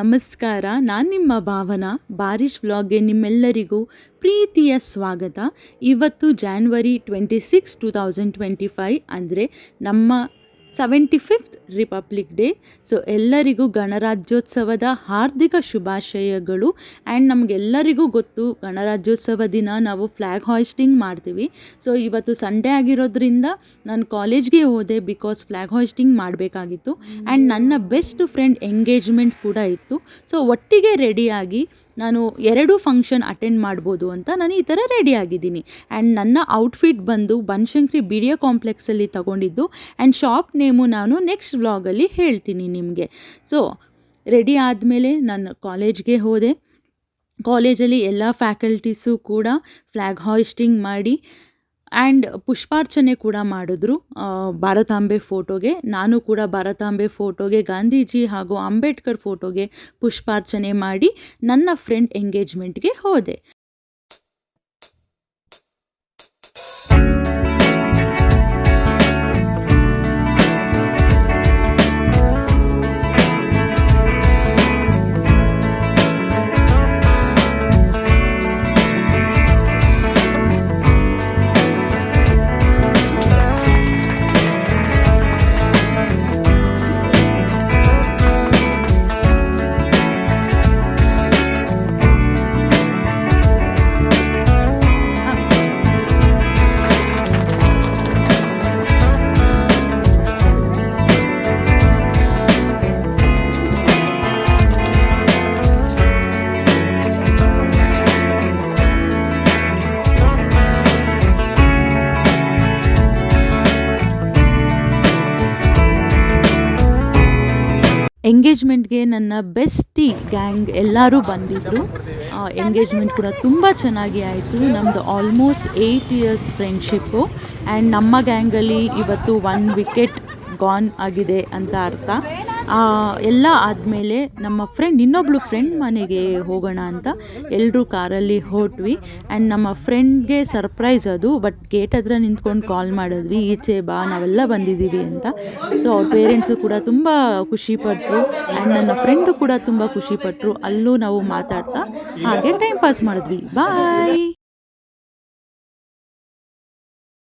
ನಮಸ್ಕಾರ. ನಾನು ನಿಮ್ಮ ಭಾವನಾ. ಬಾರಿಶ್ ವ್ಲಾಗ್ಗೆ ನಿಮ್ಮೆಲ್ಲರಿಗೂ ಪ್ರೀತಿಯ ಸ್ವಾಗತ. ಇವತ್ತು ಜಾನ್ವರಿ 26, 2025 ಅಂದರೆ ನಮ್ಮ 75th ರಿಪಬ್ಲಿಕ್ ಡೇ. ಸೊ ಎಲ್ಲರಿಗೂ ಗಣರಾಜ್ಯೋತ್ಸವದ ಹಾರ್ದಿಕ ಶುಭಾಶಯಗಳು. ಆ್ಯಂಡ್ ನಮಗೆಲ್ಲರಿಗೂ ಗೊತ್ತು, ಗಣರಾಜ್ಯೋತ್ಸವ ದಿನ ನಾವು ಫ್ಲ್ಯಾಗ್ ಹಾಯ್ಸ್ಟಿಂಗ್ ಮಾಡ್ತೀವಿ. ಸೊ ಇವತ್ತು ಸಂಡೇ ಆಗಿರೋದ್ರಿಂದ ನಾನು ಕಾಲೇಜ್ಗೆ ಹೋದೆ, ಬಿಕಾಸ್ ಫ್ಲ್ಯಾಗ್ ಹಾಯ್ಸ್ಟಿಂಗ್ ಮಾಡಬೇಕಾಗಿತ್ತು. ಆ್ಯಂಡ್ ನನ್ನ ಬೆಸ್ಟ್ ಫ್ರೆಂಡ್ ಎಂಗೇಜ್ಮೆಂಟ್ ಕೂಡ ಇತ್ತು. ಸೊ ಒಟ್ಟಿಗೆ ರೆಡಿಯಾಗಿ ನಾನು 2 ಫಂಕ್ಷನ್ ಅಟೆಂಡ್ ಮಾಡ್ಬೋದು ಅಂತ ನಾನು ಈ ಥರ ರೆಡಿ ಆಗಿದ್ದೀನಿ. ಆ್ಯಂಡ್ ನನ್ನ ಔಟ್ಫಿಟ್ ಬಂದು ಬನಶಂಕರಿ BDA ಕಾಂಪ್ಲೆಕ್ಸಲ್ಲಿ ತಗೊಂಡಿದ್ದು. ಆ್ಯಂಡ್ ಶಾಪ್ ನೇಮು ನಾನು ನೆಕ್ಸ್ಟ್ ವ್ಲಾಗಲ್ಲಿ ಹೇಳ್ತೀನಿ ನಿಮಗೆ. ಸೊ ರೆಡಿ ಆದಮೇಲೆ ನಾನು ಕಾಲೇಜ್ಗೆ ಹೋದೆ. ಕಾಲೇಜಲ್ಲಿ ಎಲ್ಲ ಫ್ಯಾಕಲ್ಟೀಸು ಕೂಡ ಫ್ಲ್ಯಾಗ್ ಹಾಯ್ಸ್ಟಿಂಗ್ ಮಾಡಿ ಆ್ಯಂಡ್ ಪುಷ್ಪಾರ್ಚನೆ ಕೂಡ ಮಾಡಿದ್ರು ಭಾರತಾಂಬೆ ಫೋಟೋಗೆ. ನಾನು ಕೂಡ ಭಾರತಾಂಬೆ ಫೋಟೋಗೆ, ಗಾಂಧೀಜಿ ಹಾಗೂ ಅಂಬೇಡ್ಕರ್ ಫೋಟೋಗೆ ಪುಷ್ಪಾರ್ಚನೆ ಮಾಡಿ ನನ್ನ ಫ್ರೆಂಡ್ ಎಂಗೇಜ್ಮೆಂಟ್ಗೆ ಹೋದೆ. ಎಂಗೇಜ್ಮೆಂಟ್ಗೆ ನನ್ನ ಬೆಸ್ಟಿ ಗ್ಯಾಂಗ್ ಎಲ್ಲರೂ ಬಂದಿದ್ದರು. ಎಂಗೇಜ್ಮೆಂಟ್ ಕೂಡ ತುಂಬ ಚೆನ್ನಾಗಿ ಆಯಿತು. ನಮ್ಮದು ಆಲ್ಮೋಸ್ಟ್ 8 years ಫ್ರೆಂಡ್ಶಿಪ್ಪು. ಆ್ಯಂಡ್ ನಮ್ಮ ಗ್ಯಾಂಗಲ್ಲಿ ಇವತ್ತು 1 ವಿಕೆಟ್ ಗಾನ್ ಆಗಿದೆ ಅಂತ ಅರ್ಥ. ಎಲ್ಲ ಆದಮೇಲೆ ನಮ್ಮ ಇನ್ನೊಬ್ಳು ಫ್ರೆಂಡ್ ಮನೆಗೆ ಹೋಗೋಣ ಅಂತ ಎಲ್ಲರೂ ಕಾರಲ್ಲಿ ಹೊರಟ್ವಿ. ಆ್ಯಂಡ್ ನಮ್ಮ ಫ್ರೆಂಡ್ಗೆ ಸರ್ಪ್ರೈಸ್ ಅದು, ಬಟ್ ಗೇಟ್ ಹತ್ರ ನಿಂತ್ಕೊಂಡು ಕಾಲ್ ಮಾಡಿದ್ವಿ, ಈಚೆ ಬಾ ನಾವೆಲ್ಲ ಬಂದಿದ್ದೀವಿ ಅಂತ. ಸೊ ಅವ್ರ ಪೇರೆಂಟ್ಸು ಕೂಡ ತುಂಬ ಖುಷಿಪಟ್ಟರು. ಆ್ಯಂಡ್ ನನ್ನ ಫ್ರೆಂಡು ಕೂಡ ತುಂಬ ಖುಷಿಪಟ್ಟರು. ಅಲ್ಲೂ ನಾವು ಮಾತಾಡ್ತಾ ಹಾಗೆ ಟೈಮ್ ಪಾಸ್ ಮಾಡಿದ್ವಿ. ಬಾಯ್.